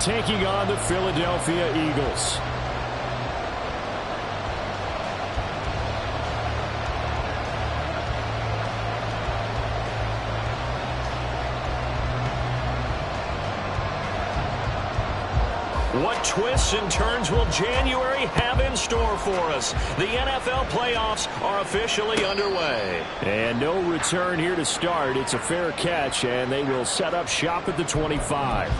taking on the Philadelphia Eagles. What twists and turns will January have in store for us? The NFL playoffs are officially underway. And no return here to start. It's a fair catch, and they will set up shop at the 25.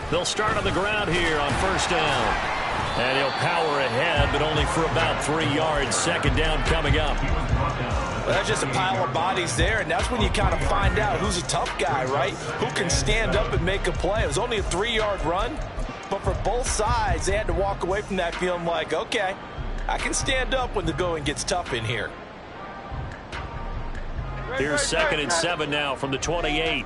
They'll start on the ground here on first down. And he'll power ahead, but only for about 3 yards. Second down coming up. Well, that's just a pile of bodies there, and that's when you kind of find out who's a tough guy, right? Who can stand up and make a play. It was only a 3-yard run, but for both sides, they had to walk away from that feeling like, okay, I can stand up when the going gets tough in here. Here's 2nd and 7 now from the 28.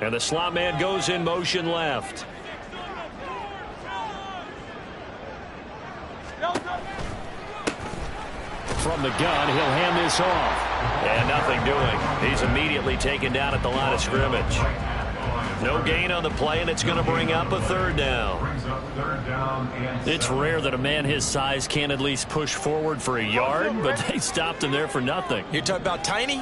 And the slot man goes in motion left. From the gun, he'll hand this off. And nothing doing. He's immediately taken down at the line of scrimmage. No gain on the play, and it's going to bring up a 3rd down. It's rare that a man his size can't at least push forward for a yard, but they stopped him there for nothing. You're talking about Tiny?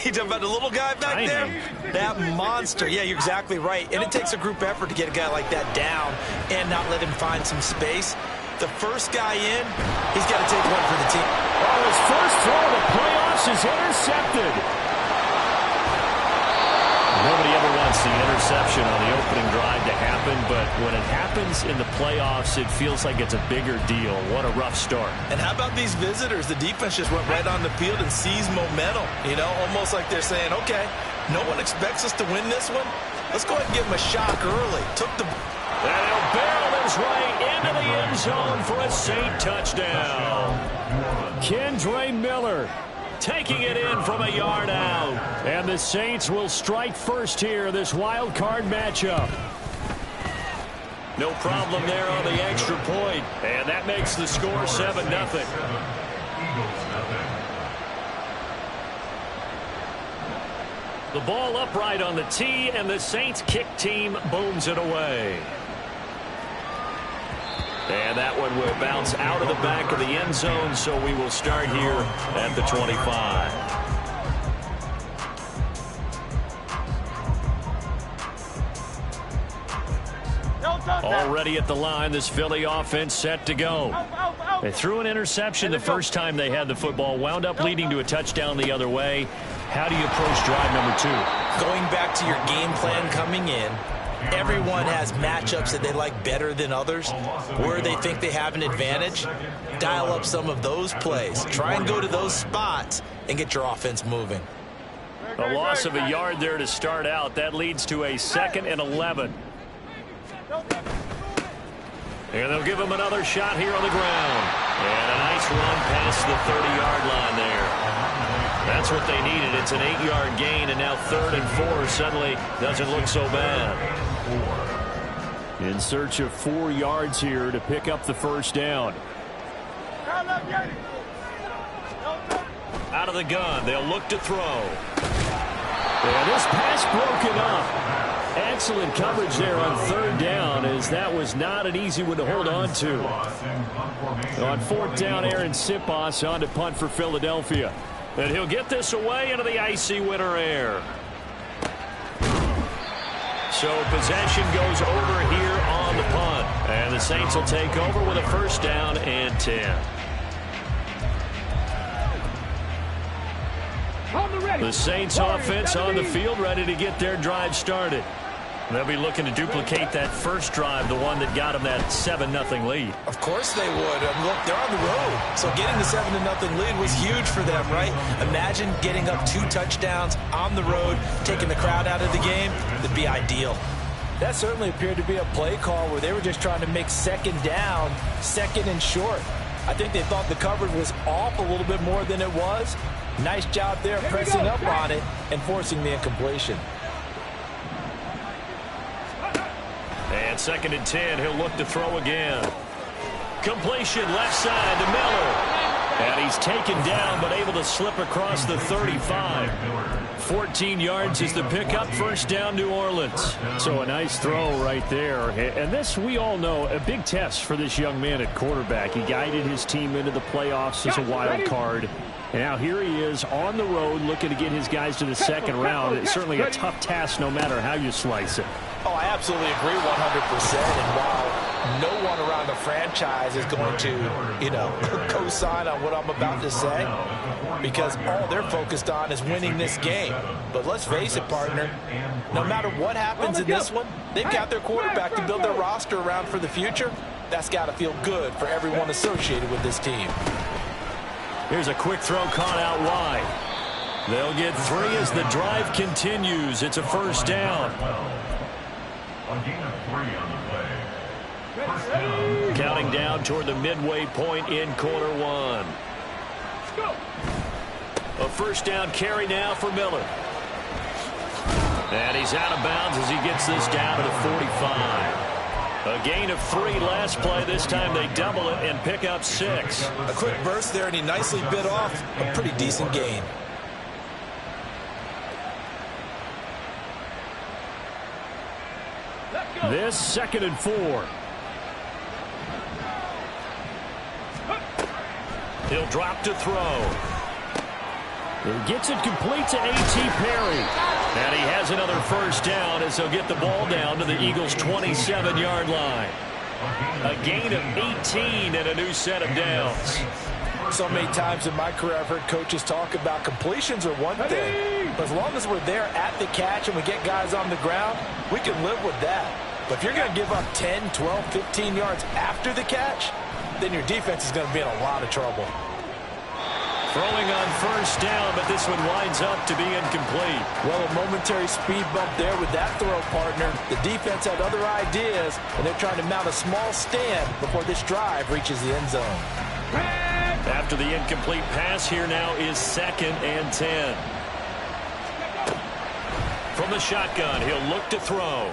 You're talking about the little guy back Tiny. there? That monster. Yeah, you're exactly right. And it takes a group effort to get a guy like that down and not let him find some space. The first guy in, he's got to take one for the team. Oh, his first throw of the playoffs is intercepted. Nobody ever wants the interception on the opening drive to happen, but when it happens in the playoffs, it feels like it's a bigger deal. What a rough start. And how about these visitors? The defense just went right on the field and seized momentum. You know, almost like they're saying, okay, no one expects us to win this one. Let's go ahead and give them a shock early. And he'll barrel his way into the end zone for a Saint touchdown. Kendre Miller taking it in from a yard out. And the Saints will strike first here, this wild card matchup. No problem there on the extra point. And that makes the score 7-0. The ball upright on the tee, and the Saints kick team booms it away. And that one will bounce out of the back of the end zone, so we will start here at the 25. Already at the line, this Philly offense set to go. They threw an interception the first time they had the football, wound up leading to a touchdown the other way. How do you approach drive number 2? Going back to your game plan coming in, everyone has matchups that they like better than others, where they think they have an advantage. Dial up some of those plays. Try and go to those spots and get your offense moving. A loss of a yard there to start out. That leads to a 2nd and 11. And they'll give him another shot here on the ground. And a nice run past the 30-yard line there. That's what they needed. It's an 8-yard gain, and now 3rd and 4 suddenly doesn't look so bad. In search of 4 yards here to pick up the first down. Out of the gun, they'll look to throw. And this pass broken up. Excellent coverage there on 3rd down, as that was not an easy one to hold on to. On 4th down, Aaron Sipos on to punt for Philadelphia. And he'll get this away into the icy winter air. So possession goes over here on the punt. And the Saints will take over with a first down and 10. The Saints offense on the field, ready to get their drive started. They'll be looking to duplicate that first drive, the one that got them that 7-0 lead. Of course they would. Look, they're on the So getting the 7-0 lead was huge for them, right? Imagine getting up 2 touchdowns on the road, taking the crowd out of the game. That'd be ideal. That certainly appeared to be a play call where they were just trying to make second down, second and short. I think they thought the coverage was off a little bit more than it was. Nice job there pressing up on it and forcing the incompletion. And 2nd and 10, he'll look to throw again. Completion left side to Miller. And he's taken down but able to slip across the 35. 14 yards is the pickup. First down, New Orleans. So a nice throw right there. And this, we all know, a big test for this young man at quarterback. He guided his team into the playoffs as a wild card. And now here he is on the road looking to get his guys to the second round. It's certainly a tough task no matter how you slice it. Oh, I absolutely agree 100%. And while no one around the franchise is going to, co-sign on what I'm about to say, because all they're focused on is winning this game. But let's face it, partner, no matter what happens in this one, they've got their quarterback to build their roster around for the future. That's got to feel good for everyone associated with this team. Here's a quick throw caught out wide. They'll get 3 as the drive continues. It's a first down. Counting down toward the midway point in quarter 1. A first down carry now for Miller. And he's out of bounds as he gets this down to the 45. A gain of 3 last play. This time they double it and pick up 6. A quick burst there, and he nicely bit off a pretty decent gain. This 2nd and 4. He'll drop to throw. He gets it complete to A.T. Perry. And he has another first down as he'll get the ball down to the Eagles' 27-yard line. A gain of 18 and a new set of downs. So many times in my career I've heard coaches talk about completions are one thing, but as long as we're there at the catch and we get guys on the ground, we can live with that. But if you're going to give up 10, 12, 15 yards after the catch, then your defense is going to be in a lot of trouble. Throwing on first down, but this one winds up to be incomplete. Well, a momentary speed bump there with that throw, partner. The defense had other ideas, and they're trying to mount a small stand before this drive reaches the end zone. After the incomplete pass, here now is 2nd and 10. From the shotgun, he'll look to throw.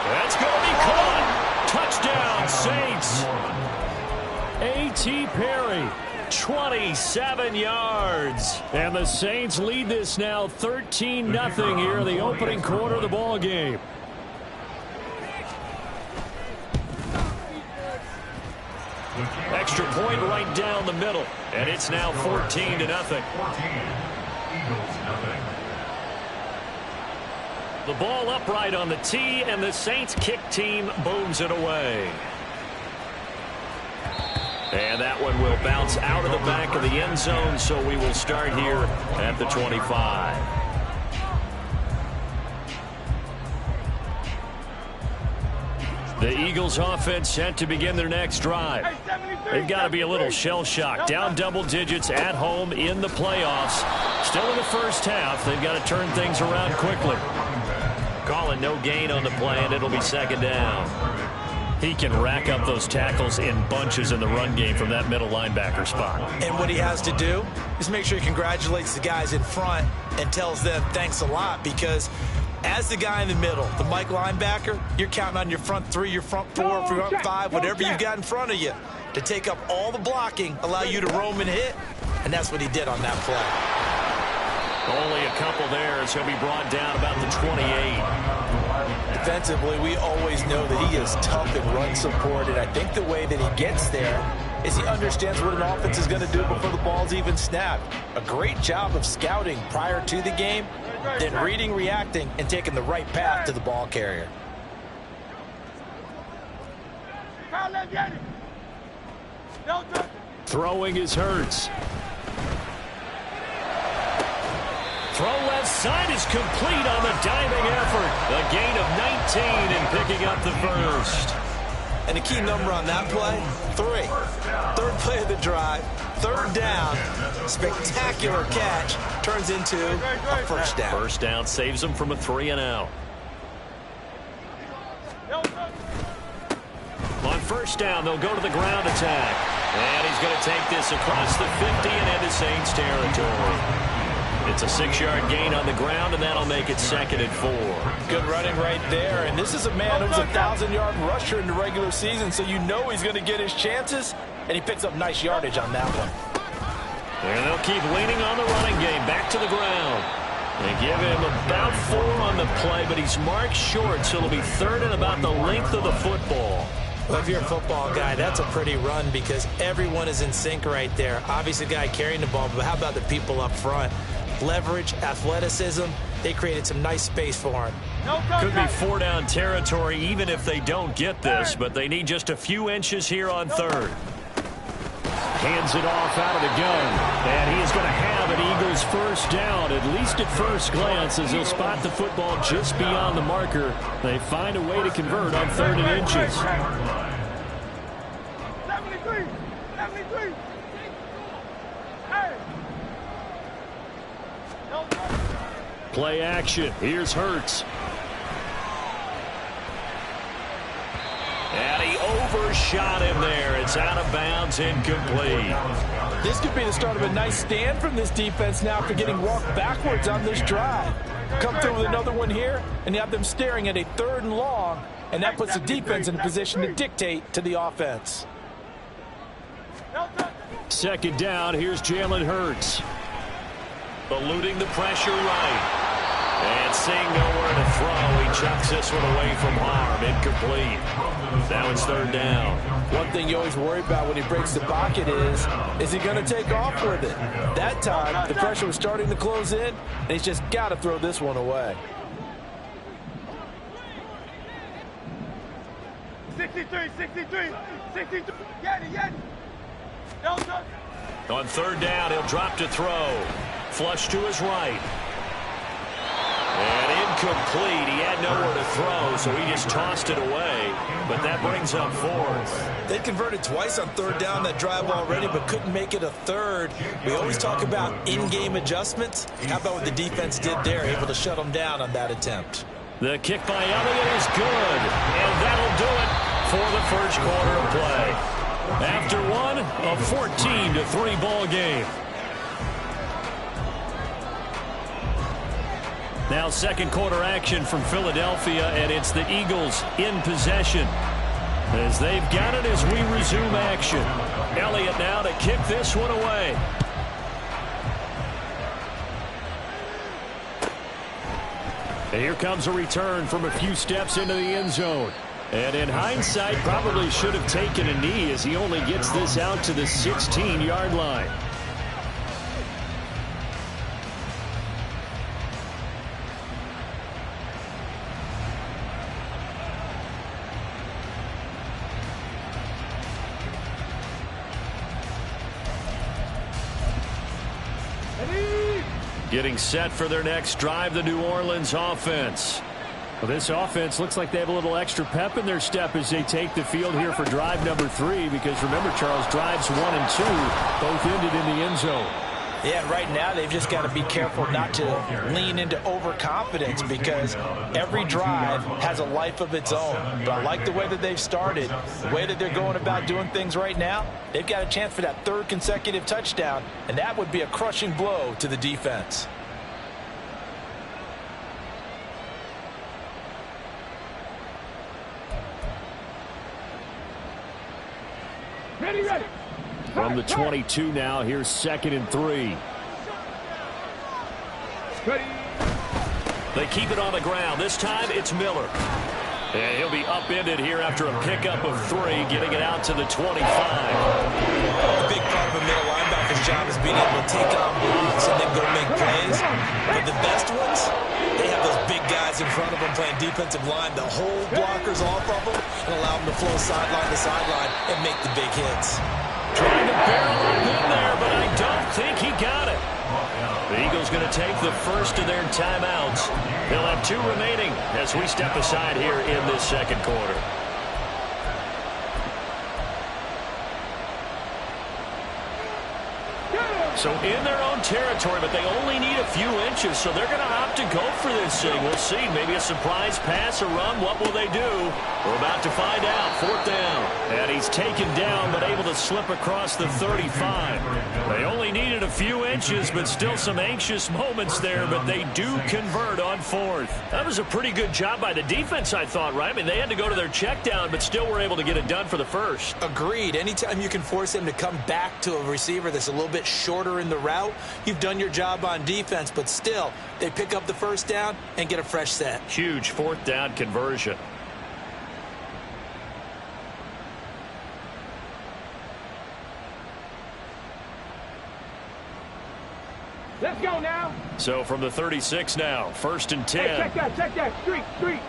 That's going to be caught. Touchdown, Saints. A.T. Perry. 27 yards. And the Saints lead this now 13-0 here in the opening quarter of the ball game. Extra point right down the middle. And it's now 14-0. The ball upright on the tee, and the Saints kick team booms it away. And that one will bounce out of the back of the end zone, so we will start here at the 25. The Eagles offense set to begin their next drive. They've got to be a little shell-shocked. Down double digits at home in the playoffs. Still in the first half. They've got to turn things around quickly. Calling no gain on the play, and it'll be second down. He can rack up those tackles in bunches in the run game from that middle linebacker spot. And what he has to do is make sure he congratulates the guys in front and tells them thanks a lot, because as the guy in the middle, the Mike linebacker, you're counting on your front 3, your front 4, front 5, whatever you've got in front of you to take up all the blocking, allow you to roam and hit, and that's what he did on that play. Only a couple there as he'll be brought down about the 28. Defensively, we always know that he is tough in run support, and I think the way that he gets there is he understands what an offense is going to do before the ball's even snapped. A great job of scouting prior to the game, then reading, reacting, and taking the right path to the ball carrier. Throwing is Hurts. Throw left side is complete on the diving effort. A gain of 19 and picking up the first. And the key number on that play, 3. Third play of the drive. Third down. Spectacular catch. Turns into a first down. First down saves them from a 3-and-out. On first down, they'll go to the ground attack. And he's going to take this across the 50 and into Saints territory. It's a 6-yard gain on the ground, and that'll make it 2nd and 4. Good running right there. And this is a man who's a 1,000-yard rusher in the regular season, so you know he's going to get his chances. And he picks up nice yardage on that one. And they'll keep leaning on the running game. Back to the ground. They give him about 4 on the play, but he's marked short, so it'll be 3rd and about the length of the football. Well, if you're a football guy, that's a pretty run because everyone is in sync right there. Obviously, the guy carrying the ball, but how about the people up front? Leverage, athleticism, they created some nice space for him. Could be 4-down territory even if they don't get this, but they need just a few inches here on 3rd. Hands it off out of the gun, and he is going to have an Eagles first down, at least at first glance, as he'll spot the football just beyond the marker. They find a way to convert on 3rd and inches. 73. Hey. Play action. Here's Hurts. And he overshot him there. It's out of bounds, incomplete. This could be the start of a nice stand from this defense now after getting walked backwards on this drive. Come through with another one here, and you have them staring at a 3rd and long, and that puts the defense in a position to dictate to the offense. 2nd down. Here's Jalen Hurts. Eluding the pressure right. And seeing nowhere to throw, he chucks this one away from harm. Incomplete. Now it's 3rd down. One thing you always worry about when he breaks the pocket is he going to take off with it? That time, the pressure was starting to close in, and he's just got to throw this one away. 63. Get it. On 3rd down, he'll drop to throw. Flush to his right. And incomplete. He had nowhere to throw, so he just tossed it away. But that brings up 4th. They converted twice on 3rd down that drive already, but couldn't make it a 3rd. We always talk about in-game adjustments. How about what the defense did there, able to shut them down on that attempt? The kick by Elliott is good. And that'll do it for the first quarter of play. After one, a 14-3 ball game. Now 2nd quarter action from Philadelphia, and it's the Eagles in possession. As they've got it as we resume action. Elliott now to kick this one away. And here comes a return from a few steps into the end zone. And in hindsight, probably should have taken a knee as he only gets this out to the 16-yard line. Getting set for their next drive, the New Orleans offense. Well, this offense looks like they have a little extra pep in their step as they take the field here for drive number 3, because remember, Charles, drives 1 and 2 both ended in the end zone. Yeah, right now they've just got to be careful not to lean into overconfidence because every drive has a life of its own. But I like the way that they've started, the way that they're going about doing things right now. They've got a chance for that 3rd consecutive touchdown, and that would be a crushing blow to the defense. Ready. From the 22 now, here's 2nd and 3. Ready. They keep it on the ground. This time it's Miller. And he'll be upended here after a pickup of 3, getting it out to the 25. A big part of a middle linebacker's job is being able to take on blocks and then go make plays. But the best ones, they have those big guys in front of them playing defensive line to hold blockers off of them and allow them to flow sideline to sideline and make the big hits. Trying to barrel up in there, but I don't think he got it. The Eagles going to take the first of their timeouts. They'll have 2 remaining as we step aside here in this 2nd quarter. So in their own territory, but they only need a few inches, so they're going to opt to go for this thing. We'll see. Maybe a surprise pass or run. What will they do? We're about to find out. 4th down. And he's taken down, but able to slip across the 35. They only needed a few inches, but still some anxious moments there, but they do convert on 4th. That was a pretty good job by the defense, I thought, right? I mean, they had to go to their check down, but still were able to get it done for the first. Agreed. Anytime you can force them to come back to a receiver that's a little bit shorter in the route, you've done your job on defense, but still, they pick up the 1st down and get a fresh set. Huge 4th down conversion. Let's go now. So from the 36 now, 1st and 10. Hey, check that. Street.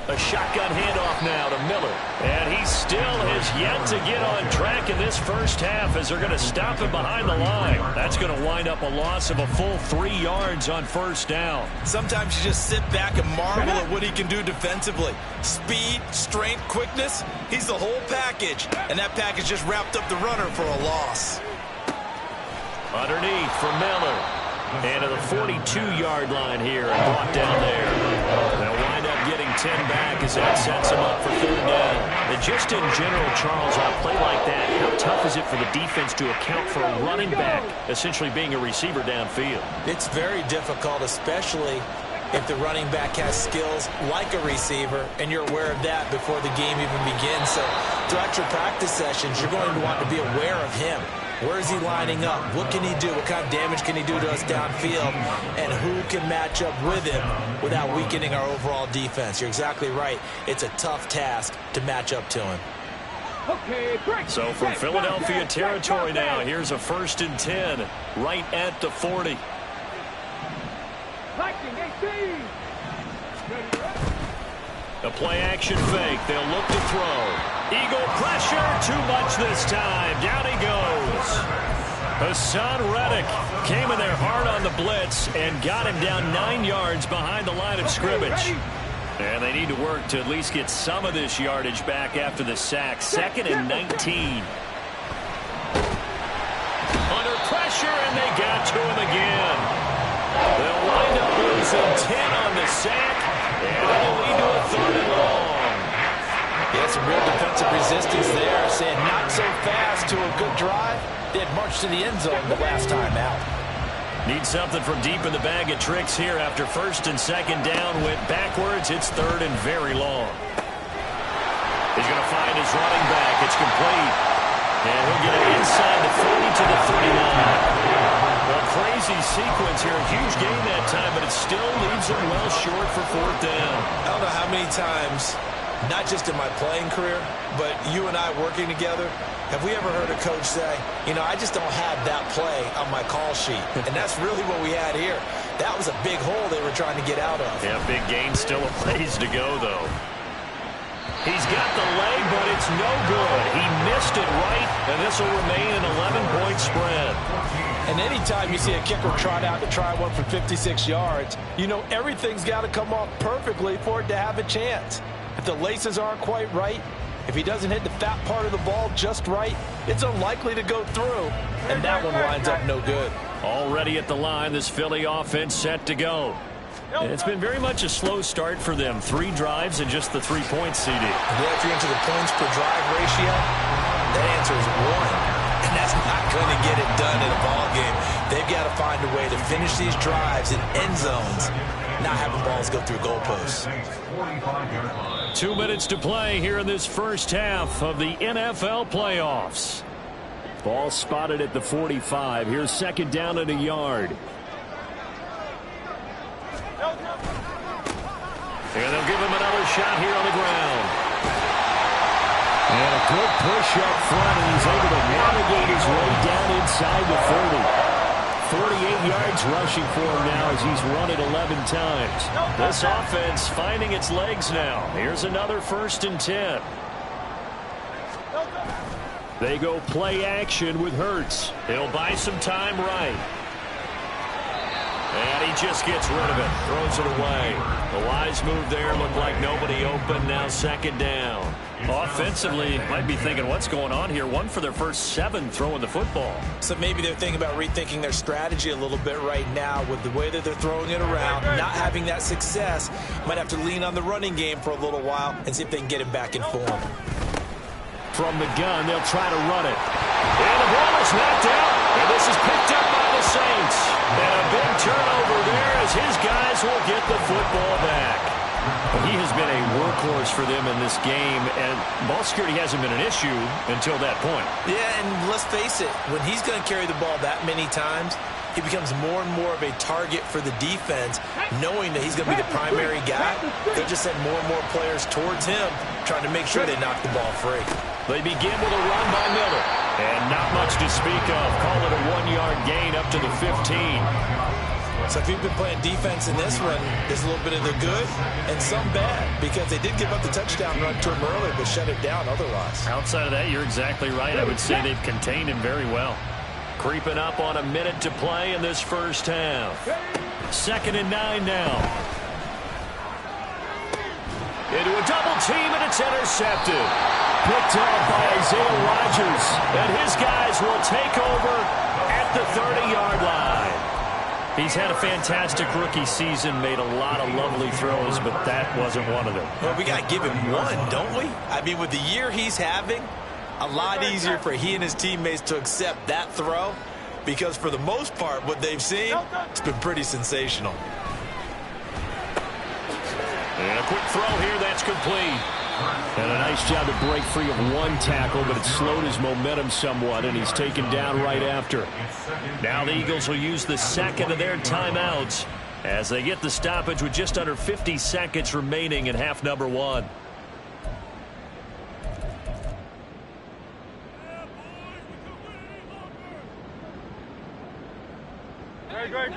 A shotgun handoff now to Miller. And he still has yet to get on track in this first half as they're going to stop him behind the line. That's going to wind up a loss of a full 3 yards on 1st down. Sometimes you just sit back and marvel at what he can do defensively. Speed, strength, quickness, he's the whole package. And that package just wrapped up the runner for a loss. Underneath for Miller. And to the 42-yard line here and brought down there. They'll wind up getting 10 back as that sets them up for 3rd down. And just in general, Charles, on a play like that, how tough is it for the defense to account for a running back essentially being a receiver downfield? It's very difficult, especially if the running back has skills like a receiver, and you're aware of that before the game even begins. So throughout your practice sessions, you're going to want to be aware of him. Where is he lining up? What can he do? What kind of damage can he do to us downfield? And who can match up with him without weakening our overall defense? You're exactly right. It's a tough task to match up to him. Okay, break. So from Philadelphia territory now, here's a 1st and 10 right at the 40. A play-action fake. They'll look to throw. Eagle pressure. Too much this time. Down he goes. Hassan Reddick came in there hard on the blitz and got him down 9 yards behind the line of scrimmage. And they need to work to at least get some of this yardage back after the sack. 2nd and 19. Under pressure, and they got to him again. They'll wind up losing 10 on the sack, and it'll lead to a 3rd and long. Yeah, some real defensive resistance there, saying not so fast to a good drive. They had marched to the end zone the last time out. Need something from deep in the bag of tricks here after 1st and 2nd down. Went backwards. It's 3rd and very long. He's going to find his running back. It's complete. And he'll get it inside the 40 to the 39. A crazy sequence here. A huge gain that time, but it still leaves him well short for 4th down. I don't know how many times, not just in my playing career, but you and I working together, have we ever heard a coach say, you know, I just don't have that play on my call sheet. And that's really what we had here. That was a big hole they were trying to get out of. Yeah, big gain, still a ways to go, though. He's got the leg, but it's no good. He missed it right, and this will remain an 11-point spread. And anytime you see a kicker trot out to try one from 56 yards, you know everything's got to come off perfectly for it to have a chance. If the laces aren't quite right, if he doesn't hit the fat part of the ball just right, it's unlikely to go through, and that one winds up no good. Already at the line, this Philly offense set to go. And it's been very much a slow start for them. 3 drives and just the 3 points, CD. Yeah, if you're into the points per drive ratio, that answer is 1. And that's not going to get it done in a ball game. They've got to find a way to finish these drives in end zones, not having balls go through goalposts. 2 minutes to play here in this first half of the NFL playoffs. Ball spotted at the 45. Here's 2nd down and a yard. And they'll give him another shot here on the ground. And a good push up front, and he's able to navigate his way down inside the 40. 48 yards rushing for him now as he's run it 11 times. This offense finding its legs now. Here's another 1st and 10. They go play action with Hurts. He'll buy some time right. And he just gets rid of it. Throws it away. The wise move there. Looked like nobody open. Now 2nd down. Offensively, might be thinking, what's going on here? 1 for their first 7 throwing the football. So maybe they're thinking about rethinking their strategy a little bit right now with the way that they're throwing it around, not having that success. Might have to lean on the running game for a little while and see if they can get it back in form. From the gun, they'll try to run it. And the ball is knocked out, and this is picked up by the Saints. And a big turnover there as his guys will get the football back. He has been a workhorse for them in this game, and ball security hasn't been an issue until that point. Yeah, and let's face it, when he's going to carry the ball that many times, he becomes more and more of a target for the defense, knowing that he's going to be the primary guy. They'll just send more and more players towards him, trying to make sure they knock the ball free. They begin with a run by Miller, and not much to speak of. Call it a 1-yard gain up to the 15. So if you've been playing defense in this one, there's a little bit of the good and some bad, because they did give up the touchdown run to him earlier, but shut it down otherwise. Outside of that, you're exactly right. I would say they've contained him very well. Creeping up on a minute to play in this first half. 2nd and 9 now. Into a double team, and it's intercepted. Picked up by Isaiah Rodgers, and his guys will take over at the 30-yard line. He's had a fantastic rookie season, made a lot of lovely throws, but that wasn't one of them. Well, we got to give him one, don't we? I mean, with the year he's having, a lot easier for he and his teammates to accept that throw, because for the most part, what they've seen, it's been pretty sensational. And a quick throw here, that's complete. And a nice job to break free of one tackle, but it slowed his momentum somewhat, and he's taken down right after. Now the Eagles will use the second of their timeouts as they get the stoppage with just under 50 seconds remaining in half number 1.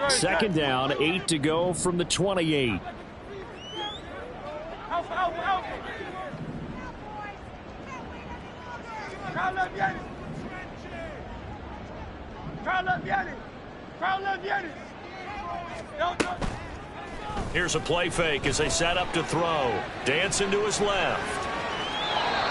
Second down, 8 to go from the 28. Here's a play fake as they set up to throw. Dancing to his left.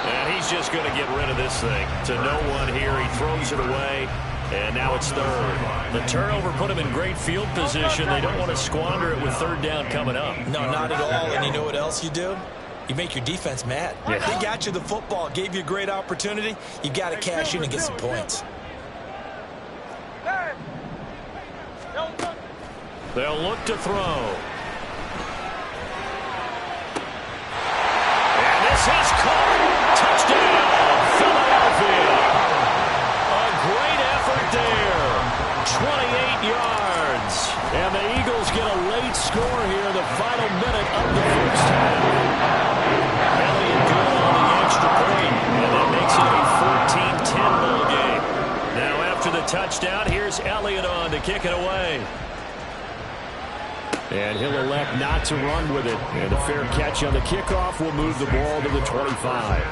And he's just going to get rid of this thing. To no one here. He throws it away. And now it's 3rd. The turnover put him in great field position. They don't want to squander it with 3rd down coming up. No, not at all. And you know what else you do? You make your defense mad. Yeah. They got you the football, gave you a great opportunity. You got to cash in and get some points. They'll look to throw. And this is caught. Touchdown, Philadelphia. A great effort there. 28 yards. And the Eagles get a late score here in the final minute of the first half. Elliott good on the extra point, and that makes it a 14-10 ball game. Now after the touchdown, here's Elliott on to kick it away. And he'll elect not to run with it. And a fair catch on the kickoff will move the ball to the 25.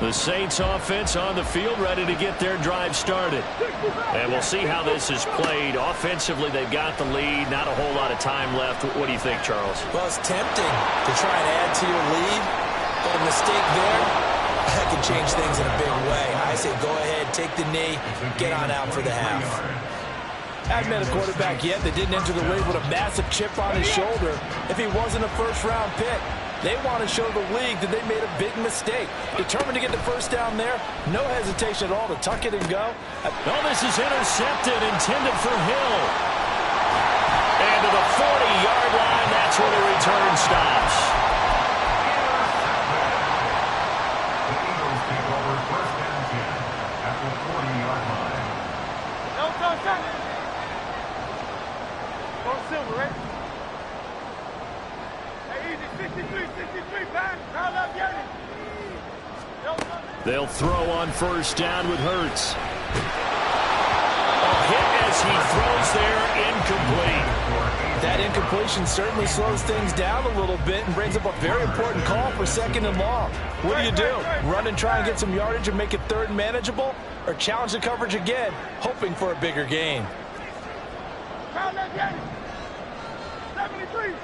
The Saints offense on the field, ready to get their drive started. And we'll see how this is played. Offensively, they've got the lead. Not a whole lot of time left. What do you think, Charles? Well, it's tempting to try and add to your lead, but a mistake there, that can change things in a big way. I say go ahead, take the knee, get on out for the half. I haven't met a quarterback yet that didn't enter the league with a massive chip on his shoulder if he wasn't a first-round pick. They want to show the league that they made a big mistake. Determined to get the first down there. No hesitation at all to tuck it and go. Oh, this is intercepted, intended for Hill. And to the 40-yard line, that's where the return stops. The Eagles take over first and 10 at the 40-yard line. Go Silver, right? They'll throw on first down with Hurts. A hit as he throws there, incomplete. That incompletion certainly slows things down a little bit and brings up a very important call for 2nd and long. What do? Run and try and get some yardage and make it third and manageable? Or challenge the coverage again, hoping for a bigger gain? 73.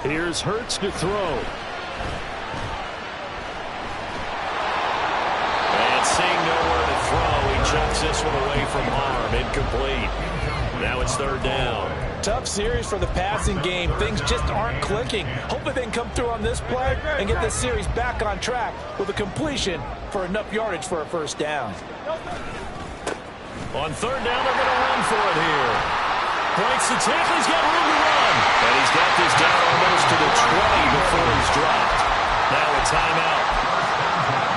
Here's Hurts to throw. And seeing nowhere to throw, he chucks this one away from harm. Incomplete. Now it's third down. Tough series for the passing game. Things just aren't clicking. Hopefully they can come through on this play and get this series back on track with a completion for enough yardage for a first down. On third down, they're going to run for it here. Breaks the tackle. He's got room to run. And he's got this down almost to the 20 before he's dropped. Now a timeout.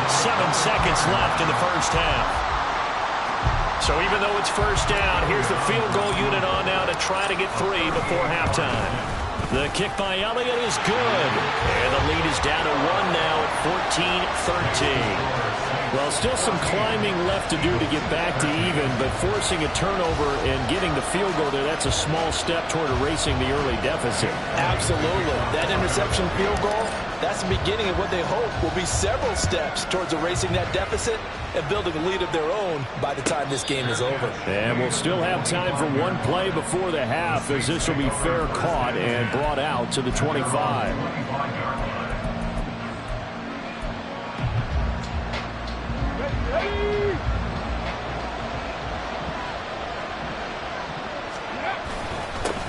7 seconds left in the first half. So even though it's first down, here's the field goal unit on now to try to get 3 before halftime. The kick by Elliott is good. And the lead is down to 1 now at 14-13. Well, still some climbing left to do to get back to even, but forcing a turnover and getting the field goal there, that's a small step toward erasing the early deficit. Absolutely. That interception field goal, that's the beginning of what they hope will be several steps towards erasing that deficit and building a lead of their own by the time this game is over. And we'll still have time for one play before the half, as this will be fair caught and brought out to the 25.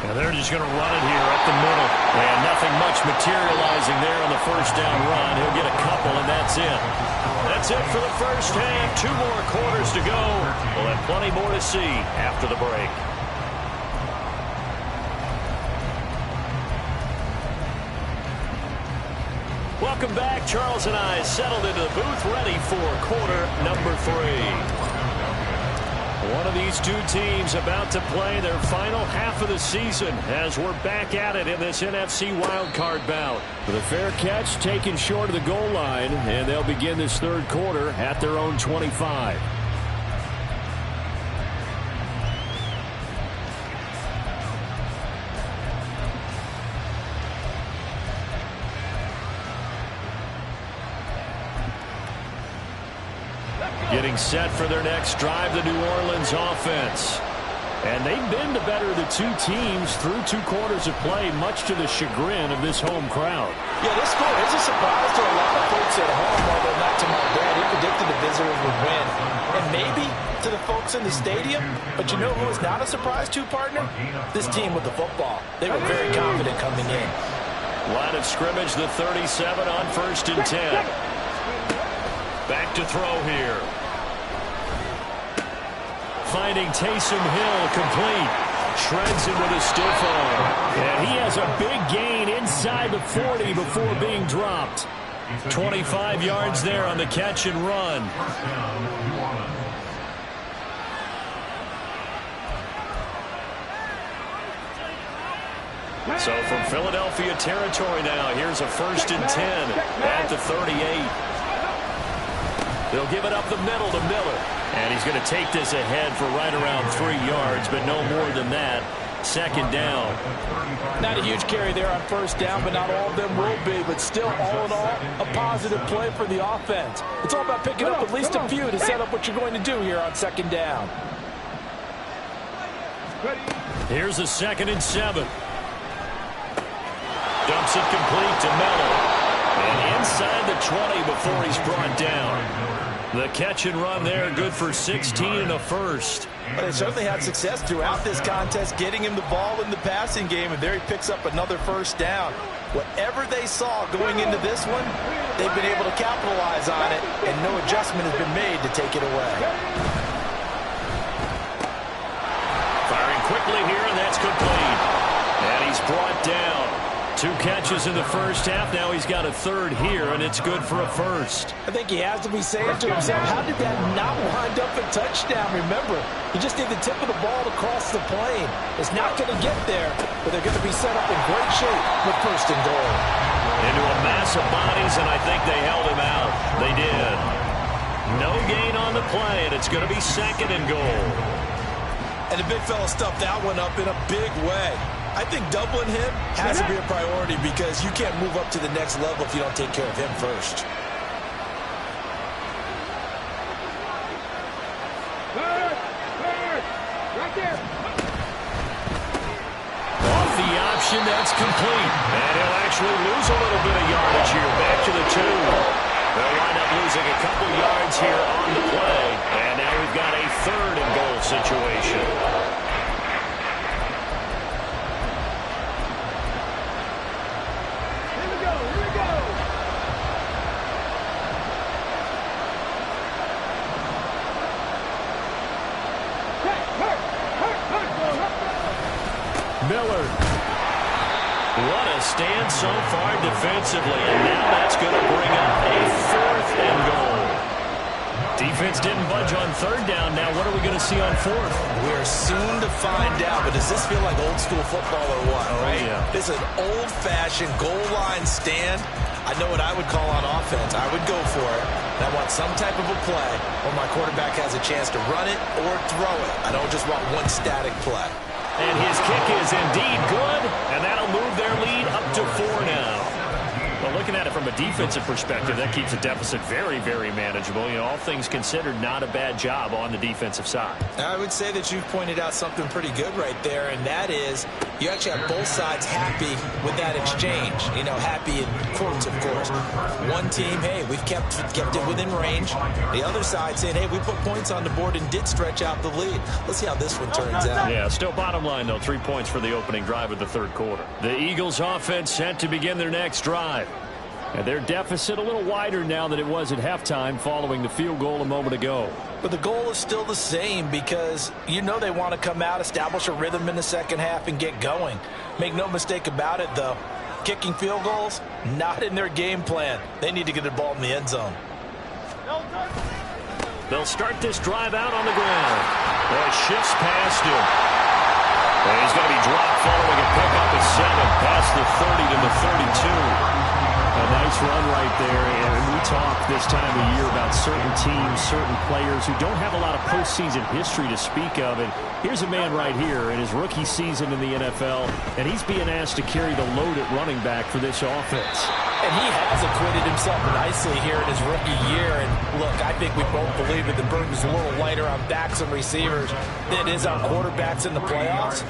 And they're just going to run it here up the middle. And nothing much materializing there on the first down run. He'll get a couple, and that's it. That's it for the first half. 2 more quarters to go. We'll have plenty more to see after the break. Welcome back. Charles and I settled into the booth, ready for quarter number 3. One of these two teams about to play their final half of the season as we're back at it in this NFC wildcard bout. With a fair catch taken short of the goal line, and they'll begin this third quarter at their own 25. Getting set for their next drive, the New Orleans offense. And they've been the better of the two teams through 2 quarters of play, much to the chagrin of this home crowd. Yeah, this score is a surprise to a lot of folks at home, although not to my dad. He predicted the visitors would win. And maybe to the folks in the stadium. But you know who is not a surprise to, partner? This team with the football. They were very confident coming in. Line of scrimmage, the 37 on 1st and 10. Back to throw here. Finding Taysom Hill complete. Shreds it with a stiff arm. And he has a big gain inside the 40 before being dropped. 25 yards there on the catch and run. So from Philadelphia territory now, here's a 1st and 10 at the 38. They'll give it up the middle to Miller. And he's going to take this ahead for right around 3 yards, but no more than that. 2nd down. Not a huge carry there on 1st down, but not all of them will be. But still, all in all, a positive play for the offense. It's all about picking up at least a few to set up what you're going to do here on 2nd down. Here's a 2nd and 7. Dumps it complete to Miller. And inside the 20 before he's brought down. The catch and run there, good for 16 and a first. But they certainly had success throughout this contest, getting him the ball in the passing game, and there he picks up another 1st down. Whatever they saw going into this one, they've been able to capitalize on it, and no adjustment has been made to take it away. Firing quickly here, and that's complete. And he's brought down. 2 catches in the first half. Now he's got a 3rd here, and it's good for a 1st. I think he has to be saying to himself, how did that not wind up a touchdown? Remember, he just need the tip of the ball to cross the plane. It's not going to get there, but they're going to be set up in great shape with 1st and goal. Into a mass of bodies, and I think they held him out. They did. No gain on the play, and it's going to be 2nd and goal. And the big fella stuffed that one up in a big way. I think doubling him has to be a priority because you can't move up to the next level if you don't take care of him first. Right there. Off the option, that's complete. And he'll actually lose a little bit of yardage here. Back to the 2. They'll wind up losing a couple yards here on the play. And now we've got a 3rd and goal situation. Here we go. Here we go. Miller. What a stand so far defensively, and now that's going to bring up a 4th and goal. Defense didn't budge on 3rd down. Now what are we going to see on 4th? We're soon to find out, but does this feel like old school football or what, right? Yeah. This is an old-fashioned goal line stand. I know what I would call on offense. I would go for it. And I want some type of a play where my quarterback has a chance to run it or throw it. I don't just want one static play. And his kick is indeed good, and that'll move their lead up to 4 now. Well, looking at it from a defensive perspective, that keeps the deficit very, very manageable. You know, all things considered, not a bad job on the defensive side. I would say that you've pointed out something pretty good right there, and that is you actually have both sides happy with that exchange. You know, happy in quotes, of course. One team, hey, we've kept it within range. The other side saying, hey, we put points on the board and did stretch out the lead. Let's see how this one turns out. Yeah, still bottom line, though, 3 points for the opening drive of the 3rd quarter. The Eagles offense set to begin their next drive. And their deficit a little wider now than it was at halftime following the field goal a moment ago. But the goal is still the same because you know they want to come out, establish a rhythm in the second half, and get going. Make no mistake about it, though. Kicking field goals, not in their game plan. They need to get the ball in the end zone. They'll start this drive out on the ground. Well, it shifts past him. And he's going to be dropped following a pickup at 7, past the 30 to the 32. A nice run right there, and we talk this time of year about certain teams, certain players who don't have a lot of postseason history to speak of, and here's a man right here in his rookie season in the NFL, and he's being asked to carry the load at running back for this offense. And he has acquitted himself nicely here in his rookie year, and look, I think we both believe that the burden is a little lighter on backs and receivers than it is on quarterbacks in the playoffs,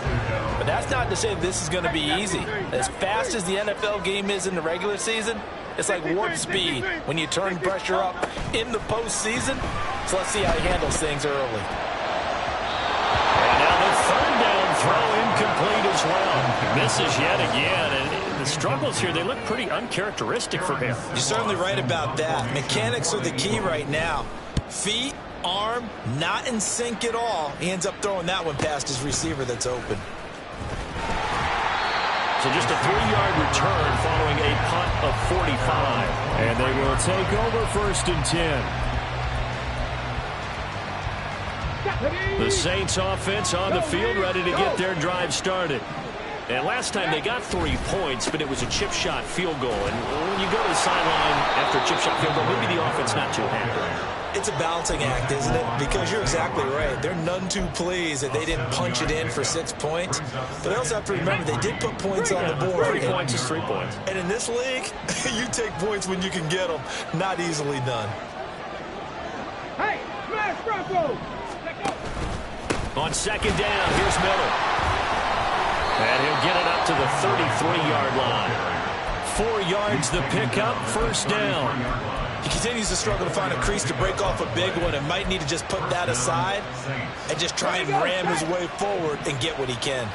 but that's not to say that this is going to be easy. As fast as the NFL game is in the regular season, it's like warp speed when you turn pressure up in the postseason. So let's see how he handles things early. And now the 3rd down throw incomplete as well. Misses yet again, and the struggles here, they look pretty uncharacteristic for him. You're certainly right about that. Mechanics are the key right now. Feet, arm, not in sync at all. He ends up throwing that one past his receiver that's open. So just a 3-yard return following a punt of 45. And they will take over 1st and 10. The Saints offense on the field ready to get their drive started. And last time they got 3 points, but it was a chip shot field goal. And when you go to the sideline after a chip shot field goal, maybe the offense not too happy. It's a balancing act, isn't it? Because you're exactly right. They're none too pleased that they didn't punch it in for 6 points. But they also have to remember they did put points on the board. 3 points is 3 points. And in this league, you take points when you can get them. Not easily done. Hey, smash Bronco! On 2nd down, here's Miller. And he'll get it up to the 33-yard line. 4 yards the pickup, 1st down. He continues to struggle to find a crease to break off a big one and might need to just put that aside and just try and ram his way forward and get what he can.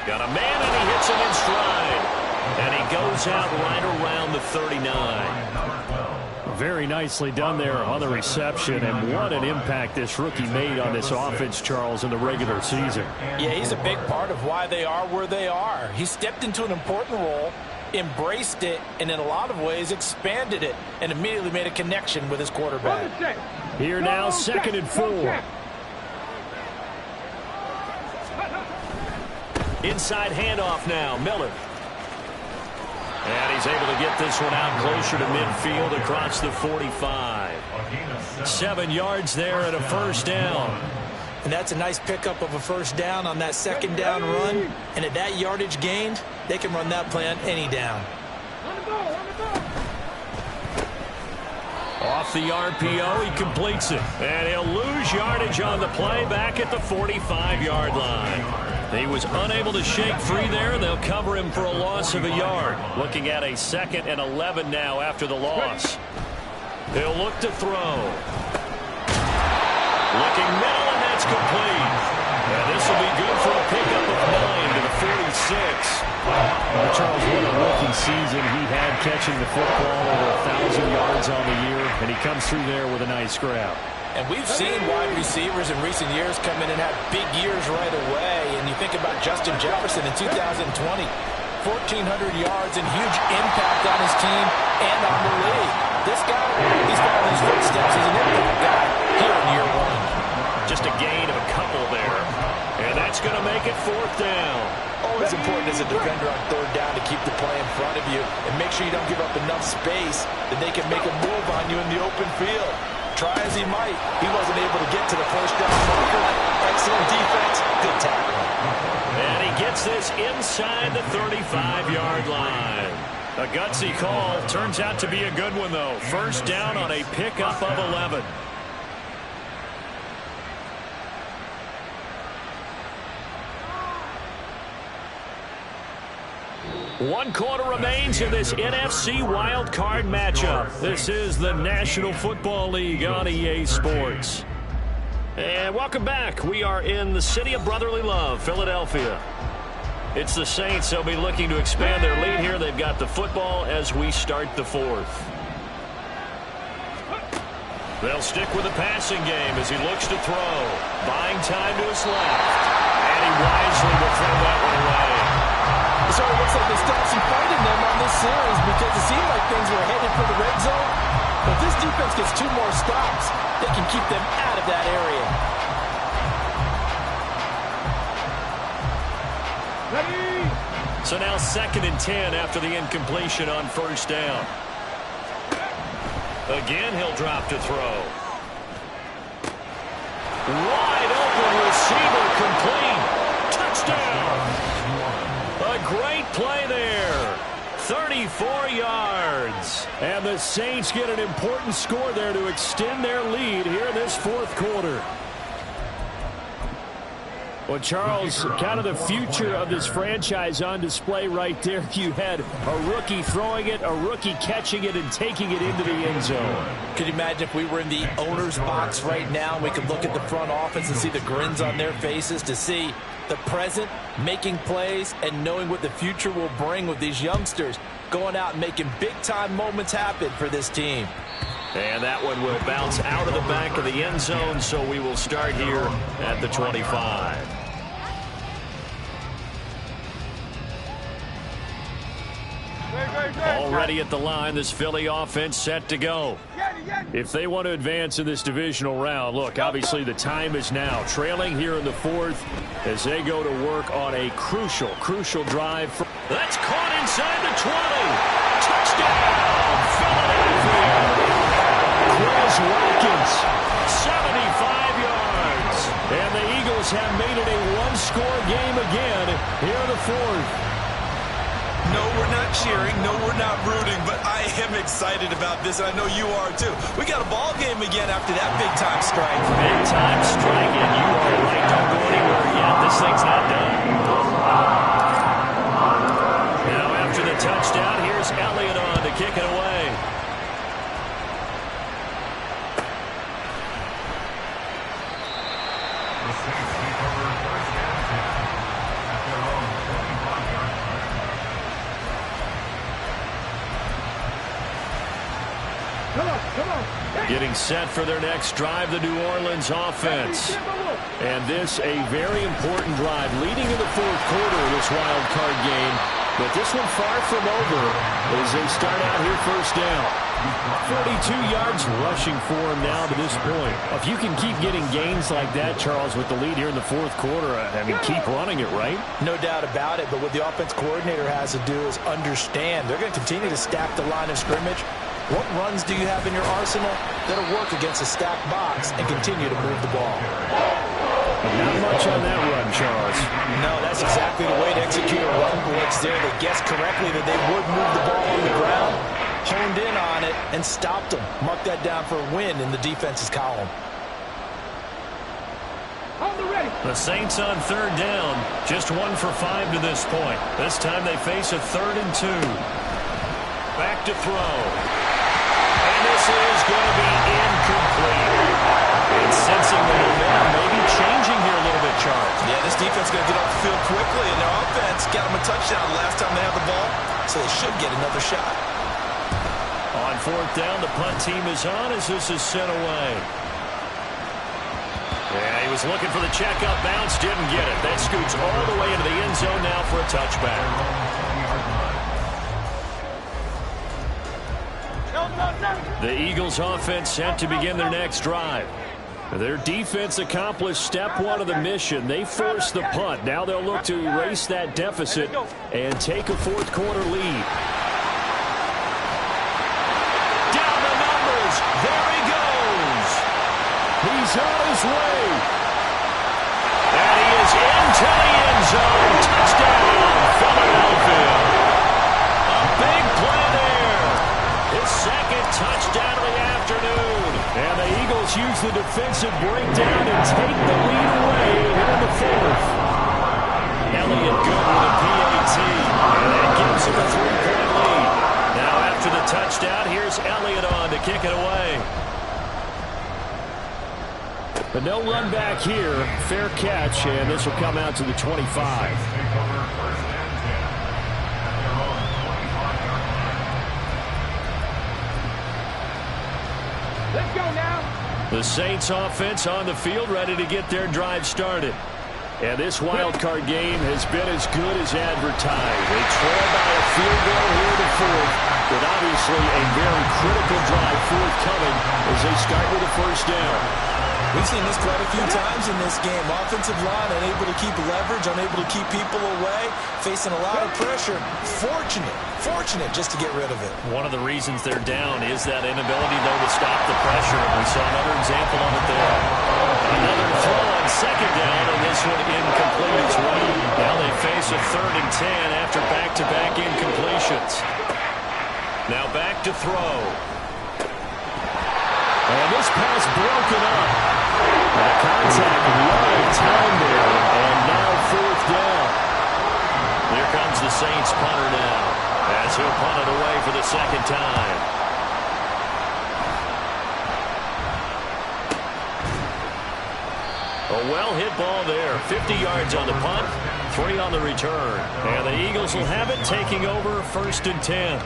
Got a man and he hits him in stride. And he goes out right around the 39. Very nicely done there on the reception, and what an impact this rookie made on this offense, Charles, in the regular season. Yeah, he's a big part of why they are where they are. He stepped into an important role, embraced it, and in a lot of ways expanded it, and immediately made a connection with his quarterback. Here now, 2nd and 4. Inside handoff now, Miller. And he's able to get this one out closer to midfield across the 45. 7 yards there and a first down. And that's a nice pickup of a first down on that second down run. And at that yardage gained, they can run that play on any down. On the ball, on the ball. Off the RPO, he completes it. And he'll lose yardage on the play back at the 45-yard line. He was unable to shake free there, and they'll cover him for a loss of a yard. Looking at a 2nd and 11 now after the loss. He'll look to throw. Looking middle, and that's complete. And this will be good for a pickup of 9 to the 46. Well, Charles, what a rookie season he had, catching the football over 1,000 yards on the year, and he comes through there with a nice grab. And we've seen wide receivers in recent years come in and have big years right away. And you think about Justin Jefferson in 2020, 1,400 yards and huge impact on his team and on the league. This guy, he's following his footsteps as an impact guy here in year 1. Just a gain of a couple there. And that's going to make it 4th down. Always important as a defender on 3rd down to keep the play in front of you and make sure you don't give up enough space that they can make a move on you in the open field. Try as he might, he wasn't able to get to the first down marker. Excellent defense, good tackle. And he gets this inside the 35-yard line. A gutsy call. Turns out to be a good one, though. First down on a pickup of 11. One quarter remains in this NFC wildcard matchup. This is the National Football League on EA Sports. And welcome back. We are in the city of brotherly love, Philadelphia. It's the Saints. They'll be looking to expand their lead here. They've got the football as we start the 4th. They'll stick with the passing game as he looks to throw. Buying time to his left. And he wisely will throw that one away. So it looks like they still have some fight in them on this series because it seemed like things were headed for the red zone. But if this defense gets 2 more stops, they can keep them out of that area. Ready? So now 2nd and 10 after the incompletion on first down. Again, he'll drop to throw. Wide open receiver, complete. Touchdown. A great play there. 34 yards. And the Saints get an important score there to extend their lead here in this 4th quarter. Well, Charles, kind of the future of this franchise on display right there. You had a rookie throwing it, a rookie catching it, and taking it into the end zone. Could you imagine if we were in the owner's box right now and we could look at the front office and see the grins on their faces, to see the present making plays and knowing what the future will bring with these youngsters going out and making big-time moments happen for this team. And that one will bounce out of the back of the end zone, so we will start here at the 25. Already at the line, this Philly offense set to go. If they want to advance in this divisional round, look, obviously the time is now. Trailing here in the 4th as they go to work on a crucial drive. That's caught inside the 20. Touchdown, Philadelphia. Chris Watkins, 75 yards. And the Eagles have made it a one-score game again here in the 4th. No, we're not cheering. No, we're not rooting. But I am excited about this, and I know you are too. We got a ball game again after that big-time strike. Big-time strike, and you are right. Don't go anywhere yet. This thing's not done. Now after the touchdown, here's Elliott on to kick it away. Getting set for their next drive, the New Orleans offense. And this a very important drive leading in the 4th quarter of this wild card game. But this one far from over as they start out here first down. 42 yards rushing for him now to this point. If you can keep getting gains like that, Charles, with the lead here in the fourth quarter, I mean, keep running it, right? No doubt about it, but what the offense coordinator has to do is understand they're going to continue to stack the line of scrimmage. What runs do you have in your arsenal that'll work against a stacked box and continue to move the ball? Not much on that run, Charles. No, that's exactly the way to execute a run blitz there. They guessed correctly that they would move the ball on the ground, honed in on it, and stopped them. Mark that down for a win in the defense's column. The Saints on third down, just 1 for 5 to this point. This time they face a 3rd and 2. Back to throw. And this is going to be incomplete. It's sensing the momentum maybe changing here a little bit, Charles. Yeah, this defense is going to get off the field quickly, and their offense got them a touchdown last time they had the ball, so they should get another shot. On 4th down, the punt team is on as this is sent away. Yeah, he was looking for the checkup bounce, didn't get it. That scoots all the way into the end zone now for a touchback. The Eagles offense set to begin their next drive. Their defense accomplished step 1 of the mission. They forced the punt. Now they'll look to erase that deficit and take a 4th quarter lead. Down the numbers. There he goes. He's on his way. And he is into the end zone. Touchdown, Philadelphia. A big play there. His 2nd touchdown of the afternoon. And the Eagles use the defensive breakdown and take the lead away here in the 4th. Elliott good with a PAT. And that gives him a 3-point lead. Now after the touchdown, here's Elliott on to kick it away. But no run back here. Fair catch, and this will come out to the 25. Let's go now. The Saints offense on the field, ready to get their drive started. And this wild card game has been as good as advertised. They trail by a field goal here in the 4th, with obviously a very critical drive forthcoming as they start with a 1st down. We've seen this quite a few times in this game. Offensive line unable to keep leverage, unable to keep people away, facing a lot of pressure. Fortunate just to get rid of it. One of the reasons they're down is that inability, though, to stop the pressure. We saw another example of it there. Another throw on 2nd down, and this one incomplete as well. Now they face a 3rd and 10 after back-to-back incompletions. Now back to throw. And this pass broken up. And a contact right time there, and now 4th down. Here comes the Saints punter now, as he'll punt it away for the 2nd time. A well-hit ball there. 50 yards on the punt, 3 on the return. And the Eagles will have it, taking over 1st and 10.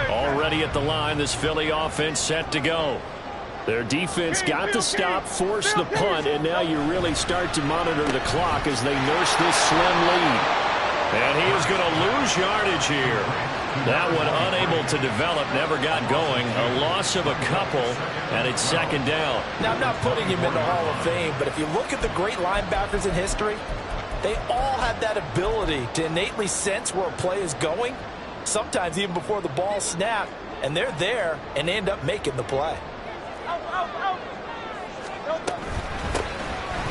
Already at the line, this Philly offense set to go. Their defense got the stop, forced the punt, and now you really start to monitor the clock as they nurse this slim lead. And he is going to lose yardage here. That one unable to develop, never got going. A loss of a couple, and it's 2nd down. Now, I'm not putting him in the Hall of Fame, but if you look at the great linebackers in history, they all have that ability to innately sense where a play is going, sometimes even before the ball snapped, and they're there and end up making the play.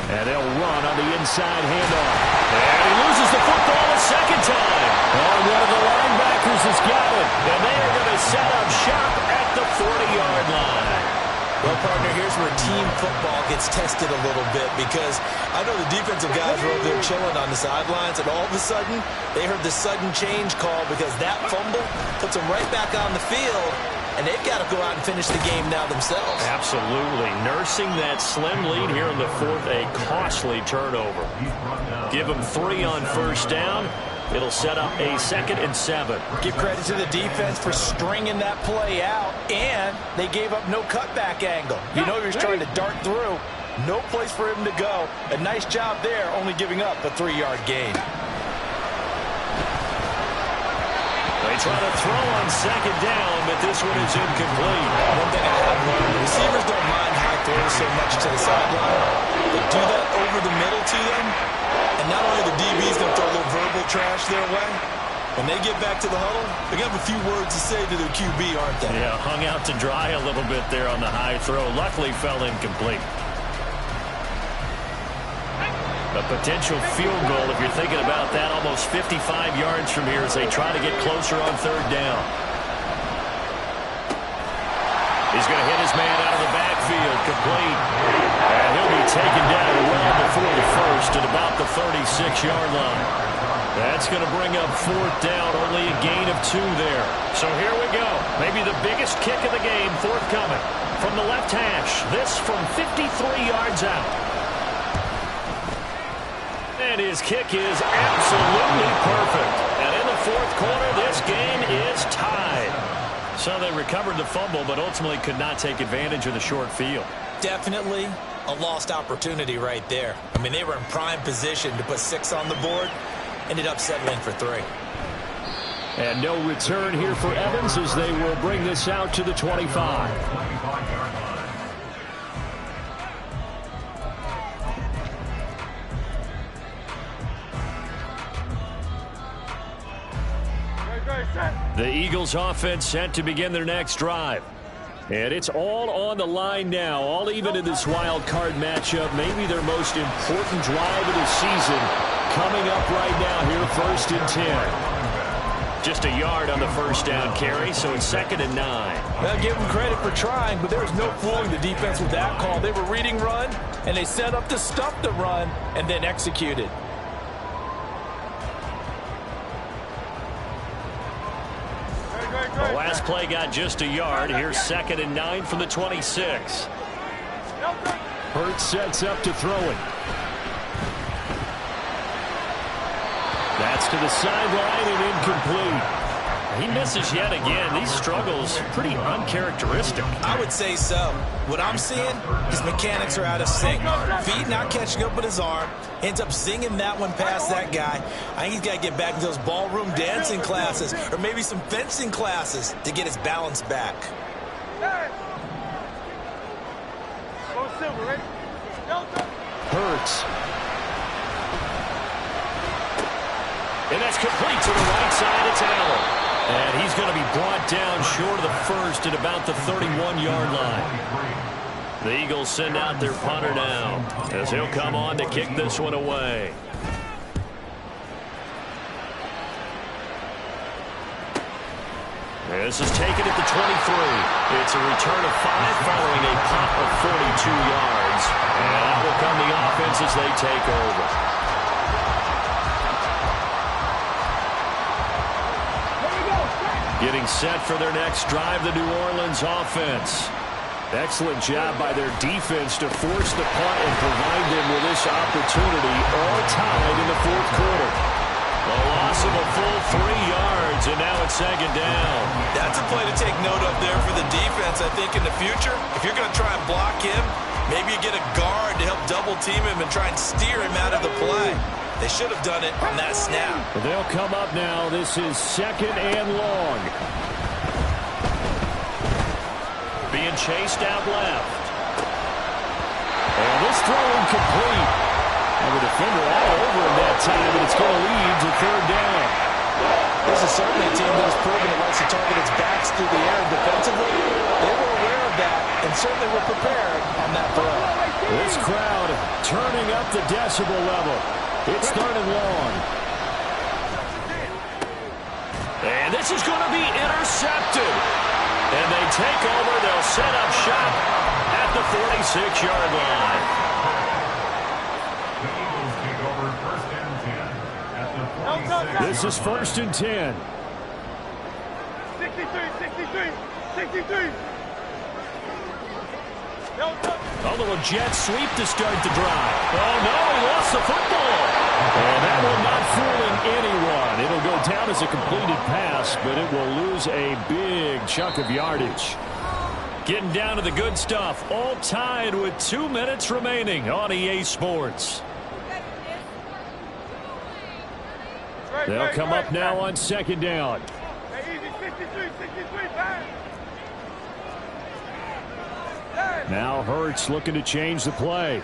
And they'll run on the inside handoff. And he loses the football a 2nd time. Oh, one of the linebackers has got it. And they are going to set up shop at the 40-yard line. Well, partner, here's where team football gets tested a little bit, because I know the defensive guys were over there chilling on the sidelines, and all of a sudden, they heard the sudden change call because that fumble puts them right back on the field, and they've got to go out and finish the game now themselves. Absolutely. Nursing that slim lead here in the 4th, a costly turnover. Give them 3 on 1st down. It'll set up a 2nd and 7. Give credit to the defense for stringing that play out, and they gave up no cutback angle. You know he was trying to dart through. No place for him to go. A nice job there, only giving up a 3-yard gain. They try to throw on 2nd down, but this one is incomplete. One thing I have learned, receivers don't mind high throws so much to the sideline. They do that over the middle to them, and not only the DB's going to throw a little verbal trash their way, when they get back to the huddle, they're going to have a few words to say to their QB, aren't they? Yeah, hung out to dry a little bit there on the high throw. Luckily fell incomplete. A potential field goal, if you're thinking about that, almost 55 yards from here as they try to get closer on 3rd down. He's going to hit his man out of the backfield, complete. And he'll be taken down well before the first at about the 36-yard line. That's going to bring up 4th down, only a gain of 2 there. So here we go. Maybe the biggest kick of the game forthcoming. From the left hash, this from 53 yards out. And his kick is absolutely perfect. And in the 4th quarter, this game is tied. So they recovered the fumble, but ultimately could not take advantage of the short field. Definitely a lost opportunity right there. I mean, they were in prime position to put 6 on the board. Ended up settling for 3. And no return here for Evans as they will bring this out to the 25. The Eagles offense set to begin their next drive. And it's all on the line now, all even in this wild card matchup. Maybe their most important drive of the season coming up right now here, 1st and 10. Just a yard on the 1st down carry, so it's 2nd and 9. Well, give them credit for trying, but there's no fooling the defense with that call. They were reading run, and they set up to stuff the run and then executed. The last play got just a yard. Here's 2nd and 9 from the 26. Hurts sets up to throw it. That's to the sideline and incomplete. He misses yet again. These struggles pretty uncharacteristic. I would say so. What I'm seeing, his mechanics are out of sync. Feet not catching up with his arm. Ends up zinging that one past that guy. I think he's got to get back to those ballroom dancing classes or maybe some fencing classes to get his balance back. Hurts. And that's complete to the right side. It's Allen. And he's going to be brought down short of the first at about the 31-yard line. The Eagles send out their punter now as he'll come on to kick this one away. This is taken at the 23. It's a return of 5 following a pop of 42 yards. And out will come the offense as they take over. Getting set for their next drive, the New Orleans offense. Excellent job by their defense to force the punt and provide them with this opportunity, all tied in the 4th quarter. A loss of a full 3 yards, and now it's 2nd down. That's a play to take note of there for the defense, I think, in the future. If you're going to try and block him, maybe you get a guard to help double-team him and try and steer him out of the play. They should have done it on that snap. They'll come up now. This is 2nd and long. Being chased out left. And this throw incomplete. And the defender all over him that time, and it's going to lead to 3rd down. This is certainly a team that has proven it likes to target its backs through the air defensively. They were aware of that and certainly were prepared on that throw. This crowd turning up the decibel level. It's 3rd and long. And this is going to be intercepted. And they take over. They'll set up shop at the 46-yard line. The Eagles take over 1st and 10 at the 46. This is 1st and 10. 63. A little jet sweep to start the drive. Oh, no, he lost the football. And that one not fooling anyone. was a completed pass, but it will lose a big chunk of yardage. Getting down to the good stuff. All tied with 2 minutes remaining on EA Sports. They'll come up now on second down. Now Hurts looking to change the play.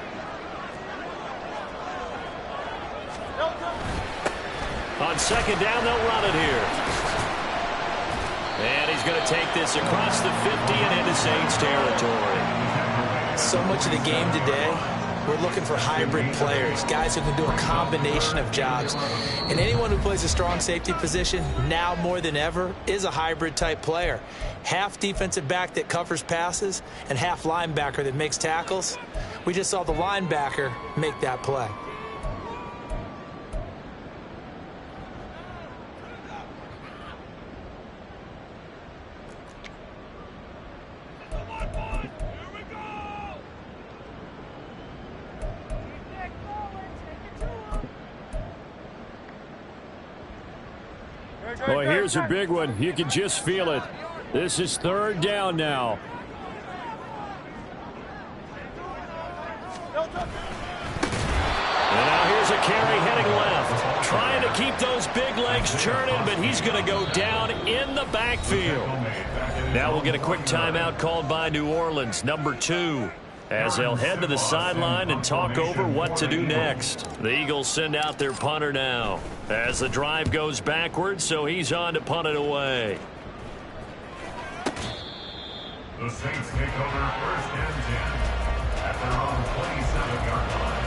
On second down, they'll run it here. And he's going to take this across the 50 and into Saints territory. So much of the game today, we're looking for hybrid players, guys who can do a combination of jobs. And anyone who plays a strong safety position, now more than ever, is a hybrid type player. Half defensive back that covers passes and half linebacker that makes tackles. We just saw the linebacker make that play. Well, here's a big one. You can just feel it. This is third down now. And now here's a carry heading left. Trying to keep those big legs churning, but he's going to go down in the backfield. Now we'll get a quick timeout called by New Orleans, number 2. As they'll head to the sideline and talk over what to do next. The Eagles send out their punter now. As the drive goes backwards, so he's on to punt it away. The Saints take over first and 10 at their own 27-yard line.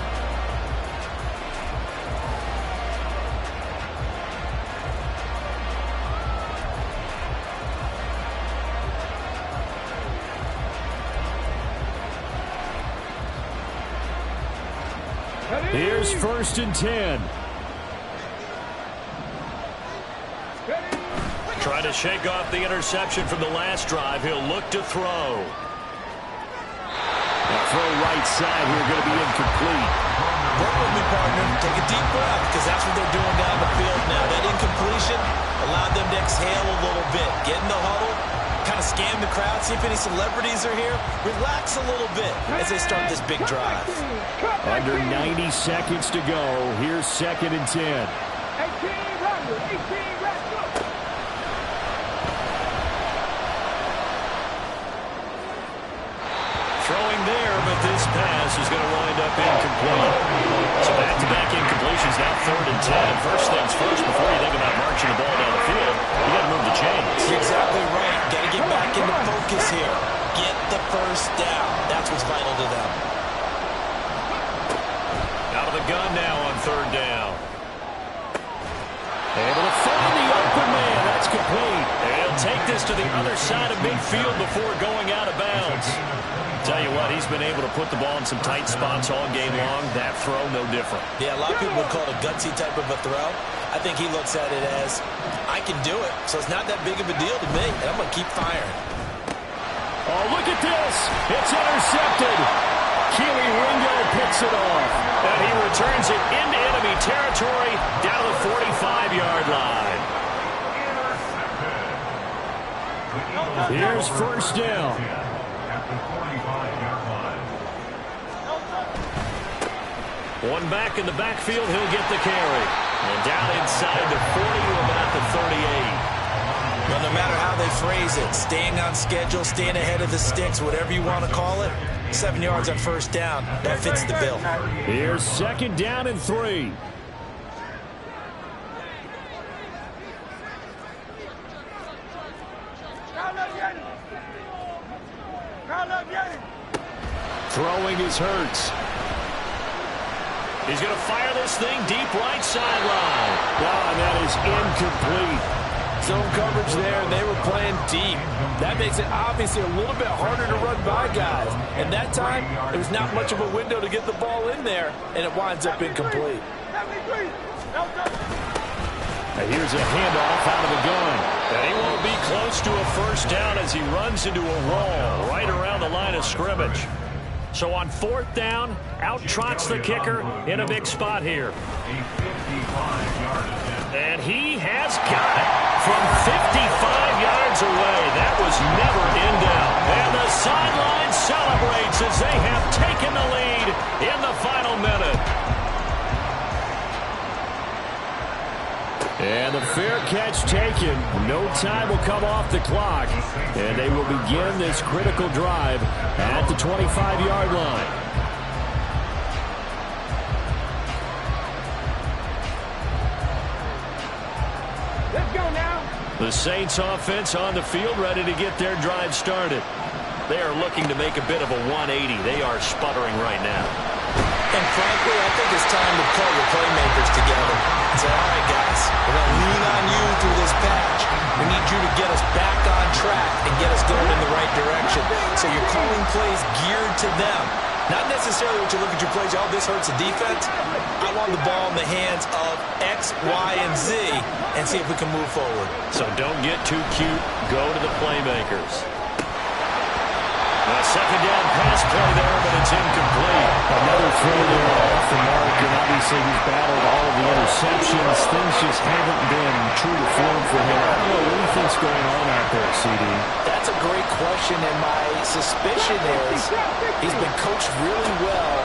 Here's first and 10. Trying to shake off the interception from the last drive. He'll look to throw. The throw right side here going to be incomplete. Work with me, partner. Take a deep breath, because that's what they're doing down the field now. That incompletion allowed them to exhale a little bit. Get in the huddle, kind of scan the crowd, see if any celebrities are here. Relax a little bit as they start this big drive. Under 90 seconds to go. Here's second and 10. Throwing there, but this pass is going to wind up incomplete. So back-to-back incompletions, now third and 10. First things first, before you think about marching the ball down the field, you got to move the chains. You're exactly right. Got to get back into focus here. Get the first down. That's what's vital to them. Out of the gun now on third down. Able to find the open man. That's complete. And he'll take this to the other side of midfield before going out of bounds. Tell you what, he's been able to put the ball in some tight spots all game long. That throw, no different. Yeah, a lot of people would call it a gutsy type of a throw. I think he looks at it as, I can do it, so it's not that big of a deal to me, and I'm going to keep firing. Oh, look at this. It's intercepted. Keely Ringo picks it off. And he returns it into enemy territory down to the 45-yard line. Here's first down. One back in the backfield, he'll get the carry. And down inside the 40 to about the 38. Well, no matter how they phrase it, staying on schedule, staying ahead of the sticks, whatever you want to call it, 7 yards on first down, that fits the bill. Here's second down and 3. Throwing is Hurts. He's going to fire this thing deep right sideline. Oh, and that is incomplete. Zone coverage there, and they were playing deep. That makes it obviously a little bit harder to run by guys. And that time, there was not much of a window to get the ball in there, and it winds up incomplete. And here's a handoff out of the gun. And he won't be close to a first down as he runs into a wall right around the line of scrimmage. So on 4th down, out trots the kicker in a big spot here. And he has got it from 55 yards away. That was never in doubt. And the sideline celebrates as they have taken the lead in the final minute. And the fair catch taken. No time will come off the clock. And they will begin this critical drive at the 25-yard line. Let's go now. The Saints offense on the field ready to get their drive started. They are looking to make a bit of a 180. They are sputtering right now. And frankly, I think it's time to call your playmakers together and say, all right, guys, we're going to lean on you through this patch. We need you to get us back on track and get us going in the right direction. So you're calling plays geared to them. Not necessarily what you look at your plays, oh, this hurts the defense. I want the ball in the hands of X, Y, and Z and see if we can move forward. So don't get too cute. Go to the playmakers. A second down pass play there, but it's incomplete. Another throw there off the mark, and obviously he's battled all of the interceptions. Things just haven't been true to form for him. I don't know what he thinks going on out there, CD. That's a great question, and my suspicion is he's been coached really well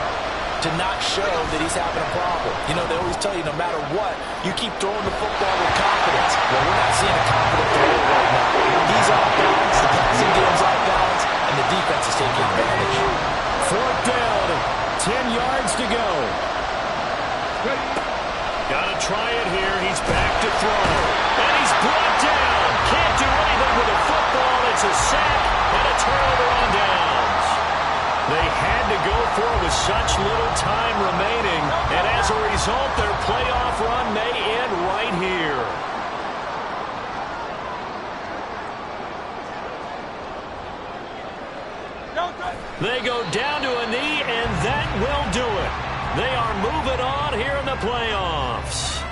to not show that he's having a problem. You know, they always tell you no matter what, you keep throwing the football with confidence. Well, we're not seeing a confident thrower right now. He's off balance, the passing game's off balance, and the defense is taking advantage. 4th down, 10 yards to go. Got to try it here. He's back to throw. And he's brought down. Can't do anything with the football. It's a sack and a turnover on downs. They had to go for it with such little time remaining. And as a result, their playoff run may end right here. They go down to a knee, and that will do it. They are moving on here in the playoffs.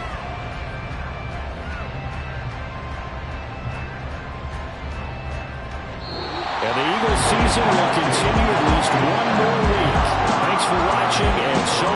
And the Eagles season will continue at least one more week. Thanks for watching, and so